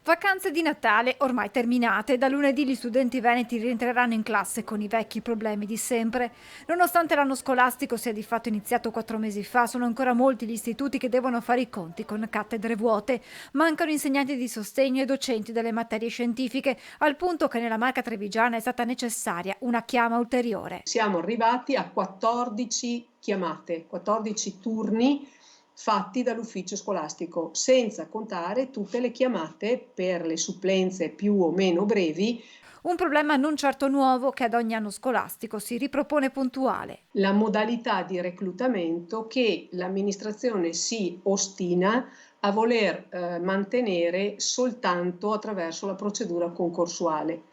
Vacanze di Natale ormai terminate, da lunedì gli studenti veneti rientreranno in classe con i vecchi problemi di sempre. Nonostante l'anno scolastico sia di fatto iniziato 4 mesi fa, sono ancora molti gli istituti che devono fare i conti con cattedre vuote. Mancano insegnanti di sostegno e docenti delle materie scientifiche, al punto che nella Marca Trevigiana è stata necessaria una chiama ulteriore. Siamo arrivati a 14 chiamate, 14 turni fatti dall'ufficio scolastico, senza contare tutte le chiamate per le supplenze più o meno brevi. Un problema non certo nuovo che ad ogni anno scolastico si ripropone puntuale. La modalità di reclutamento che l'amministrazione si ostina a voler mantenere soltanto attraverso la procedura concorsuale.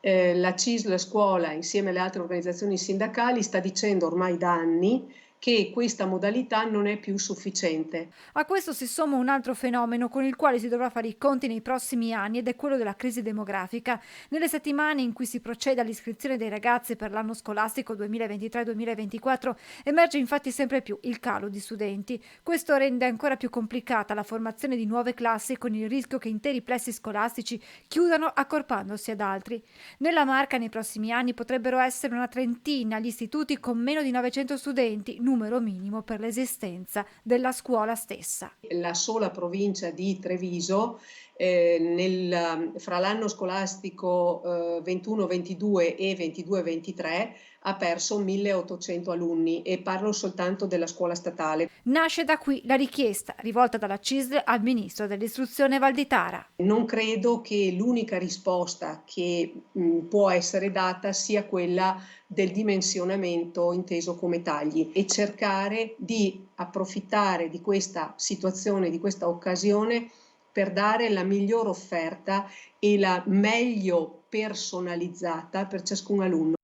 La CISL Scuola, insieme alle altre organizzazioni sindacali, sta dicendo ormai da anni che questa modalità non è più sufficiente. A questo si somma un altro fenomeno con il quale si dovrà fare i conti nei prossimi anni ed è quello della crisi demografica. Nelle settimane in cui si procede all'iscrizione dei ragazzi per l'anno scolastico 2023-2024 emerge infatti sempre più il calo di studenti. Questo rende ancora più complicata la formazione di nuove classi con il rischio che interi plessi scolastici chiudano accorpandosi ad altri. Nella Marca nei prossimi anni potrebbero essere una trentina gli istituti con meno di 900 studenti, numero minimo per l'esistenza della scuola stessa. La sola provincia di Treviso fra l'anno scolastico 21-22 e 22-23 ha perso 1800 alunni, e parlo soltanto della scuola statale. Nasce da qui la richiesta rivolta dalla CISL al ministro dell'istruzione Valditara. Non credo che l'unica risposta che può essere data sia quella del dimensionamento inteso come tagli, e cercare di approfittare di questa situazione, di questa occasione, per dare la miglior offerta e la meglio personalizzata per ciascun alunno.